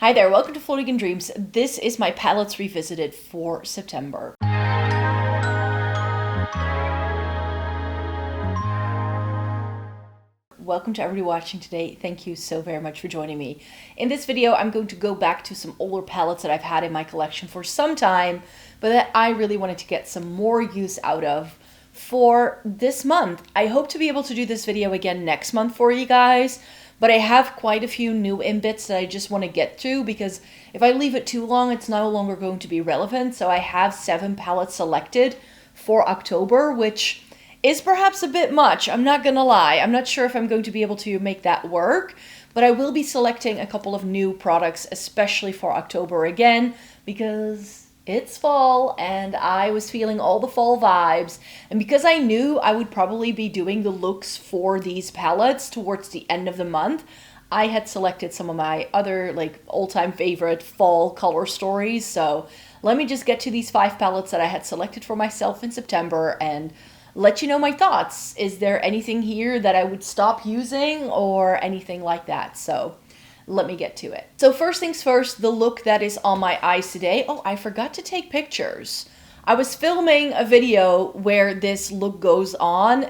Hi there, welcome to Floating in Dreams. This is my palettes revisited for September. Welcome to everybody watching today. Thank you so very much for joining me. In this video, I'm going to go back to some older palettes that I've had in my collection for some time, but that I really wanted to get some more use out of for this month. I hope to be able to do this video again next month for you guys. But I have quite a few new in-bits that I just want to get to because if I leave it too long, it's no longer going to be relevant. So I have 7 palettes selected for October, which is perhaps a bit much. I'm not gonna lie. I'm not sure if I'm going to be able to make that work, but I will be selecting a couple of new products, especially for October again, because it's fall and I was feeling all the fall vibes. And because I knew I would probably be doing the looks for these palettes towards the end of the month, I had selected some of my other all-time favorite fall color stories. So let me just get to these 5 palettes that I had selected for myself in September and let you know my thoughts. Is there anything here that I would stop using or anything like that? So let me get to it. So first things first, the look that is on my eyes today. Oh, I forgot to take pictures. I was filming a video where this look goes on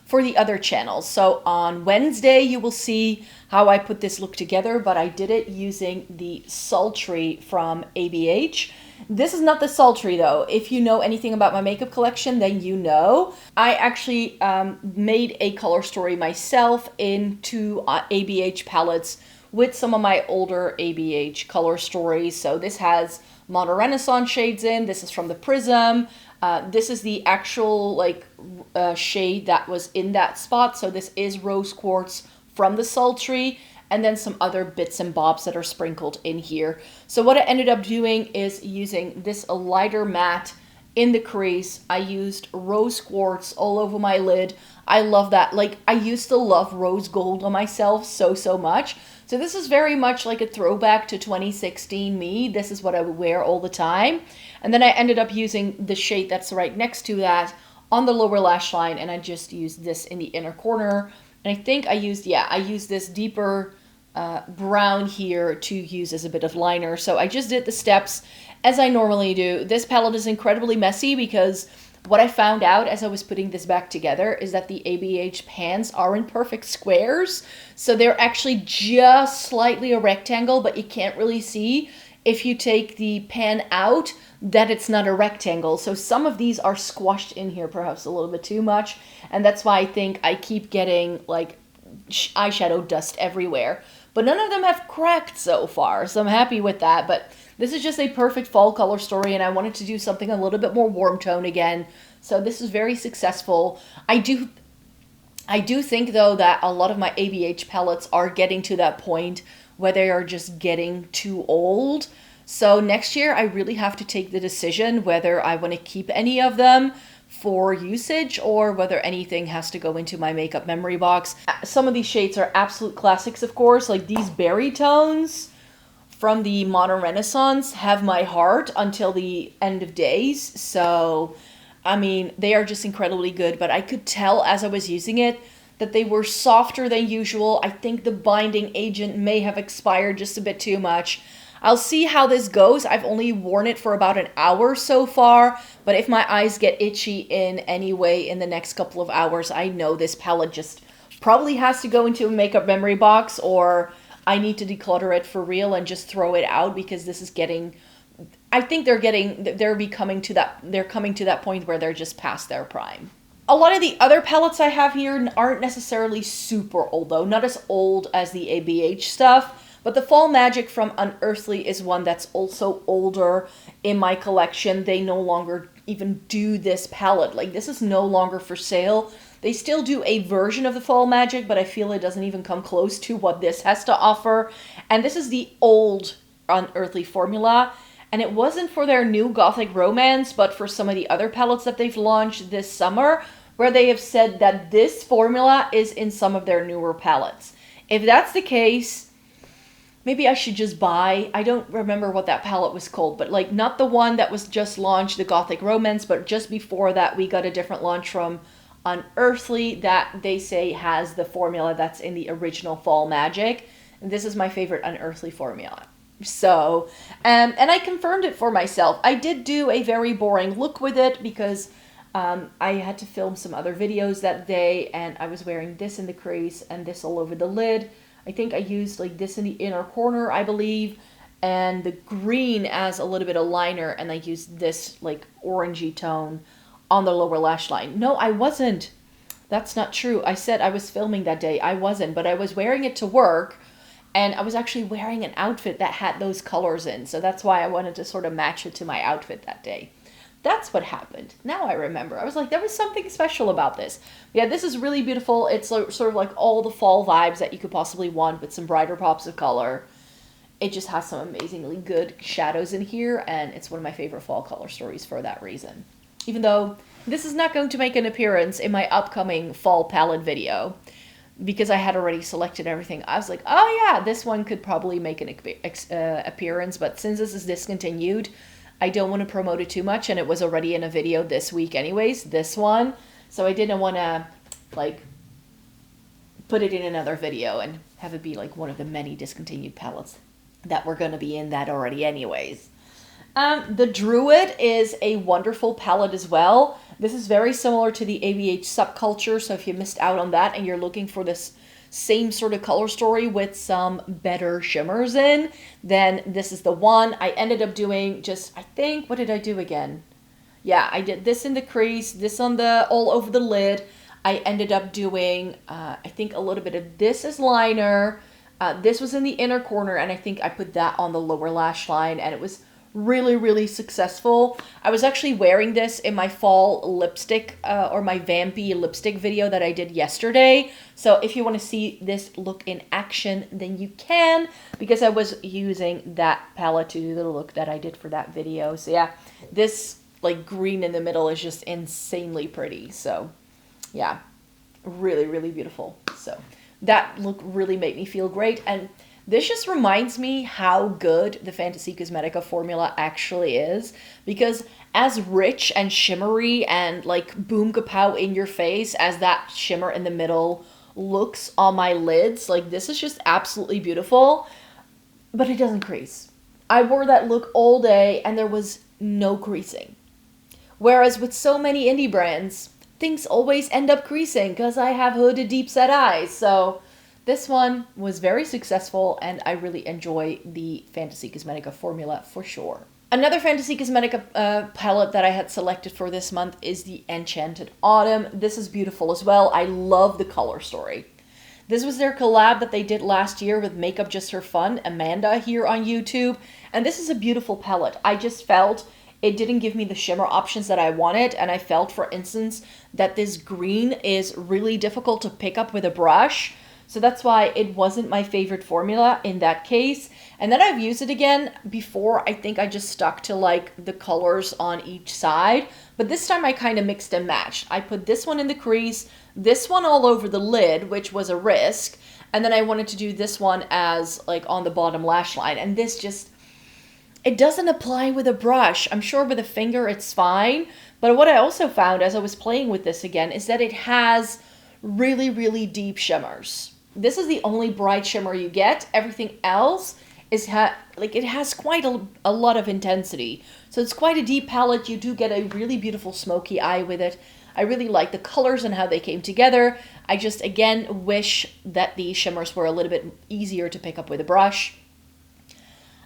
for the other channels. So on Wednesday, you will see how I put this look together, but I did it using the Sultry from ABH. This is not the Sultry though. If you know anything about my makeup collection, then you know. I actually made a color story myself into ABH palettes with some of my older ABH color stories. So this has Modern Renaissance shades in. This is from the Prism. This is the actual shade that was in that spot. So this is Rose Quartz from the Sultry. And then some other bits and bobs that are sprinkled in here. So what I ended up doing is using this lighter matte in the crease. I used rose quartz all over my lid. I love that. I used to love rose gold on myself so much. So this is very much like a throwback to 2016 me. This is what I would wear all the time. And then I ended up using the shade that's right next to that on the lower lash line. And I just used this in the inner corner. And I think I used this deeper brown here to use as a bit of liner. So I just did the steps as I normally do. This palette is incredibly messy because what I found out as I was putting this back together is that the ABH pans are in perfect squares. So they're actually just slightly a rectangle, but you can't really see if you take the pan out that it's not a rectangle. So some of these are squashed in here perhaps a little bit too much. And that's why I think I keep getting eyeshadow dust everywhere. But none of them have cracked so far, so I'm happy with that. But this is just a perfect fall color story, and I wanted to do something a little bit more warm tone again. So this is very successful. I do think, though, that a lot of my ABH palettes are getting to that point where they are just getting too old. So next year, I really have to take the decision whether I want to keep any of them for usage or whether anything has to go into my makeup memory box. Some of these shades are absolute classics, of course, like these berry tones from the Modern Renaissance have my heart until the end of days. So, I mean, they are just incredibly good, but I could tell as I was using it that they were softer than usual. I think the binding agent may have expired just a bit too much. I'll see how this goes. I've only worn it for about an hour so far, but if my eyes get itchy in any way in the next couple of hours, I know this palette just probably has to go into a makeup memory box, or I need to declutter it for real and just throw it out because this is getting, I think they're coming to that point where they're just past their prime. A lot of the other palettes I have here aren't necessarily super old though, not as old as the ABH stuff. But the Fall Magic from Unearthly is one that's also older in my collection. They no longer even do this palette. This is no longer for sale. They still do a version of the Fall Magic, but I feel it doesn't even come close to what this has to offer. And this is the old Unearthly formula. And it wasn't for their new Gothic Romance, but for some of the other palettes that they've launched this summer, where they have said that this formula is in some of their newer palettes. If that's the case, maybe I should just buy, I don't remember what that palette was called, but not the one that was just launched, the Gothic Romance, but just before that we got a different launch from Unearthly that they say has the formula that's in the original Fall Magic. this is my favorite Unearthly formula. So, and I confirmed it for myself. I did do a very boring look with it because I had to film some other videos that day, and I was wearing this in the crease and this all over the lid. I think I used like this in the inner corner, I believe, and the green as a little bit of liner, and I used this like orangey tone on the lower lash line. No, I wasn't. That's not true. I said I was filming that day. I wasn't, but I was wearing it to work, and I was actually wearing an outfit that had those colors in, so that's why I wanted to sort of match it to my outfit that day. That's what happened. Now I remember. I was like, there was something special about this. Yeah, this is really beautiful. It's sort of like all the fall vibes that you could possibly want with some brighter pops of color. It just has some amazingly good shadows in here, and it's one of my favorite fall color stories for that reason. Even though this is not going to make an appearance in my upcoming fall palette video, because I had already selected everything. I was like, oh yeah, this one could probably make an appearance, but since this is discontinued, I don't want to promote it too much, and it was already in a video this week anyways, this one. So I didn't want to, like, put it in another video and have it be, like, one of the many discontinued palettes that were going to be in that already anyways. The Druid is a wonderful palette as well. This is very similar to the ABH Subculture, so if you missed out on that and you're looking for this same sort of color story with some better shimmers in, then this is the one. I ended up doing just, I think, what did I do again? Yeah, I did this in the crease, this on the, all over the lid. I ended up doing, I think a little bit of this as liner. This was in the inner corner, and I think I put that on the lower lash line, and it was really, really successful. I was actually wearing this in my fall lipstick or my vampy lipstick video that I did yesterday. So if you want to see this look in action, then you can, because I was using that palette to do the look that I did for that video. So yeah, this like green in the middle is just insanely pretty. So yeah, really, really beautiful. So that look really made me feel great. And this just reminds me how good the Fantasy Cosmetica formula actually is, because as rich and shimmery and like boom kapow in your face as that shimmer in the middle looks on my lids, like this is just absolutely beautiful, but it doesn't crease. I wore that look all day and there was no creasing. Whereas with so many indie brands, things always end up creasing because I have hooded deep set eyes. So this one was very successful, and I really enjoy the Fantasy Cosmetica formula for sure. Another Fantasy Cosmetica palette that I had selected for this month is the Enchanted Autumn. This is beautiful as well. I love the color story. This was their collab that they did last year with Makeup Just for Fun, Amanda, here on YouTube. And this is a beautiful palette. I just felt it didn't give me the shimmer options that I wanted, and I felt, for instance, that this green is really difficult to pick up with a brush. So that's why it wasn't my favorite formula in that case. And then I've used it again before. I think I just stuck to like the colors on each side. But this time I kind of mixed and matched. I put this one in the crease, this one all over the lid, which was a risk. And then I wanted to do this one as like on the bottom lash line. And this just, it doesn't apply with a brush. I'm sure with a finger it's fine. But what I also found as I was playing with this again is that it has really, really deep shimmers. This is the only bright shimmer you get. Everything else is like it has quite a lot of intensity. So it's quite a deep palette. You do get a really beautiful smoky eye with it. I really like the colors and how they came together. I just, again, wish that the shimmers were a little bit easier to pick up with a brush.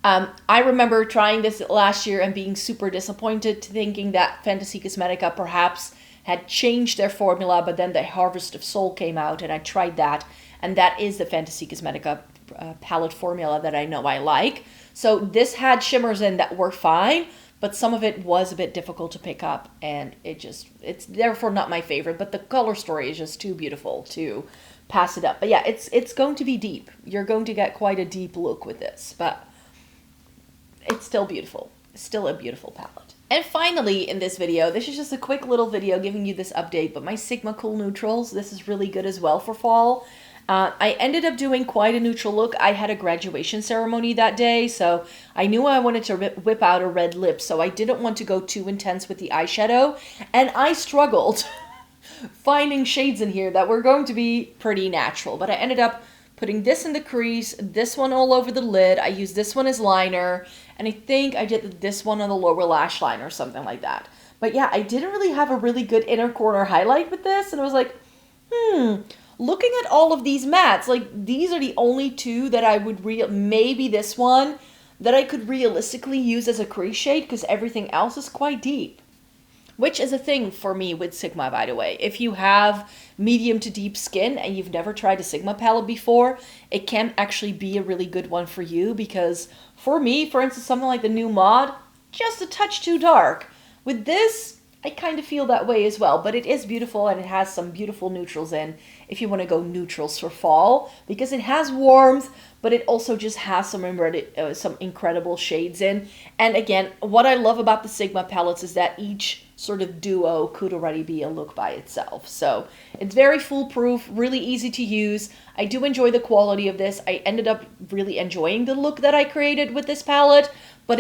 I remember trying this last year and being super disappointed, thinking that Fantasy Cosmetica perhaps had changed their formula, but then the Harvest of Soul came out and I tried that. And that is the Fantasy Cosmetica palette formula that I know I like. So this had shimmers in that were fine, but some of it was a bit difficult to pick up, and it's therefore not my favorite, but the color story is just too beautiful to pass it up. But yeah, it's going to be deep. You're going to get quite a deep look with this, but it's still beautiful. It's still a beautiful palette. And finally, in this video, this is just a quick little video giving you this update, but my Sigma Cool Neutrals, this is really good as well for fall. I ended up doing quite a neutral look. I had a graduation ceremony that day, so I knew I wanted to whip out a red lip, so I didn't want to go too intense with the eyeshadow, and I struggled finding shades in here that were going to be pretty natural, but I ended up putting this in the crease, this one all over the lid. I used this one as liner, and I think I did this one on the lower lash line or something like that. But yeah, I didn't really have a really good inner corner highlight with this, and I was like, looking at all of these mattes, like these are the only two that I would maybe this one that I could realistically use as a crease shade, because everything else is quite deep. Which is a thing for me with Sigma, by the way. If you have medium to deep skin and you've never tried a Sigma palette before, it can actually be a really good one for you, because for me, for instance, something like the new Mod, just a touch too dark. With this, I kind of feel that way as well, but it is beautiful and it has some beautiful neutrals in if you want to go neutrals for fall, because it has warmth, but it also just has some incredible shades in. And again, what I love about the Sigma palettes is that each sort of duo could already be a look by itself. So it's very foolproof, really easy to use. I do enjoy the quality of this. I ended up really enjoying the look that I created with this palette, but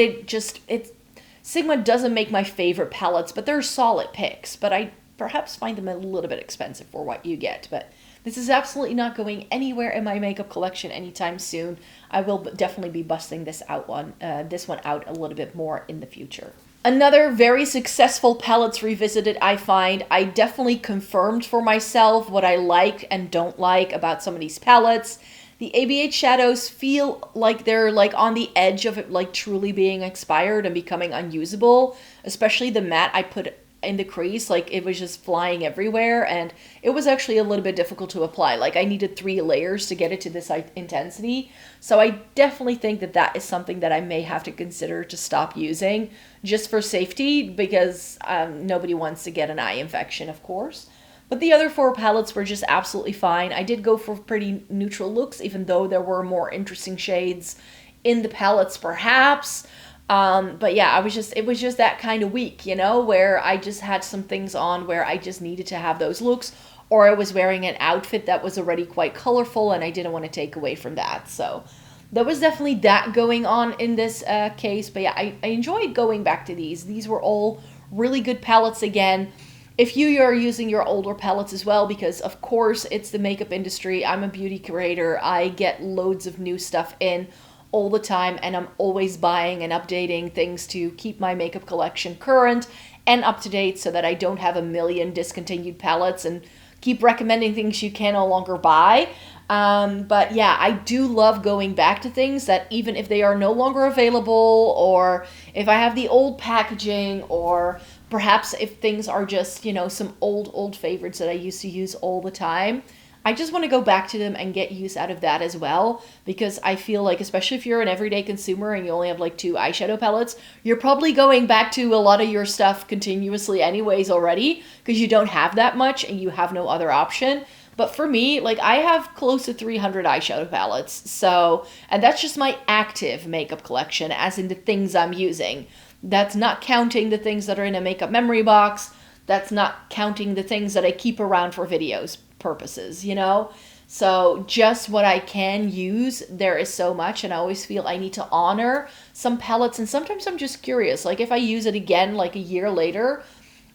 Sigma doesn't make my favorite palettes, but they're solid picks, but I perhaps find them a little bit expensive for what you get. But this is absolutely not going anywhere in my makeup collection anytime soon. I will definitely be busting this one out a little bit more in the future. Another very successful palettes revisited, I find. I definitely confirmed for myself what I like and don't like about some of these palettes. The ABH shadows feel like they're like on the edge of it, like truly being expired and becoming unusable, especially the matte I put in the crease. Like it was just flying everywhere, and it was actually a little bit difficult to apply. Like I needed 3 layers to get it to this intensity. So I definitely think that that is something that I may have to consider to stop using just for safety, because nobody wants to get an eye infection, of course. But the other 4 palettes were just absolutely fine. I did go for pretty neutral looks, even though there were more interesting shades in the palettes, perhaps. But yeah, it was just that kind of week, you know, where I just had some things on where I just needed to have those looks, or I was wearing an outfit that was already quite colorful and I didn't want to take away from that. So there was definitely that going on in this case. But yeah, I enjoyed going back to these. These were all really good palettes again. If you are using your older palettes as well, because of course it's the makeup industry, I'm a beauty curator, I get loads of new stuff in all the time, and I'm always buying and updating things to keep my makeup collection current and up to date, so that I don't have a million discontinued palettes and keep recommending things you can no longer buy. But yeah, I do love going back to things that even if they are no longer available, or if I have the old packaging, or perhaps if things are just, you know, some old favorites that I used to use all the time, I just want to go back to them and get use out of that as well, because I feel like, especially if you're an everyday consumer and you only have like 2 eyeshadow palettes, you're probably going back to a lot of your stuff continuously anyways already, because you don't have that much and you have no other option. But for me, like I have close to 300 eyeshadow palettes, so, and that's just my active makeup collection, as in the things I'm using. That's not counting the things that are in a makeup memory box. That's not counting the things that I keep around for videos purposes, you know? So just what I can use, there is so much, and I always feel I need to honor some palettes, and sometimes I'm just curious, like if I use it again like a year later,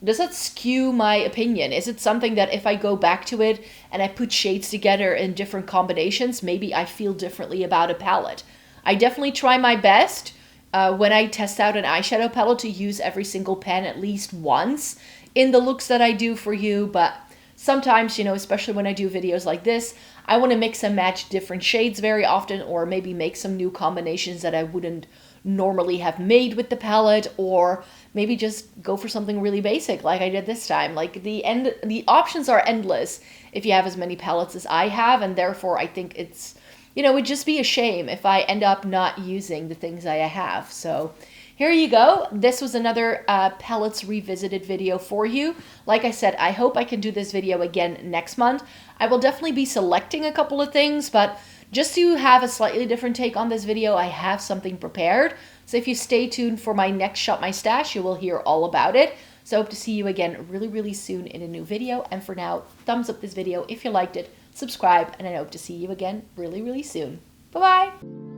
does that skew my opinion? Is it something that if I go back to it and I put shades together in different combinations, maybe I feel differently about a palette? I definitely try my best when I test out an eyeshadow palette to use every single pen at least once in the looks that I do for you, but sometimes, you know, especially when I do videos like this, I want to mix and match different shades very often, or maybe make some new combinations that I wouldn't normally have made with the palette, or maybe just go for something really basic like I did this time. Like the options are endless if you have as many palettes as I have, and therefore I think it's, you know, it would just be a shame if I end up not using the things I have. So here you go. This was another palettes revisited video for you. Like I said, I hope I can do this video again next month. I will definitely be selecting a couple of things, but just to have a slightly different take on this video, I have something prepared. So if you stay tuned for my next Shop My Stash, you will hear all about it. So I hope to see you again really, really soon in a new video. And for now, thumbs up this video if you liked it, subscribe, and I hope to see you again really, really soon. Bye-bye.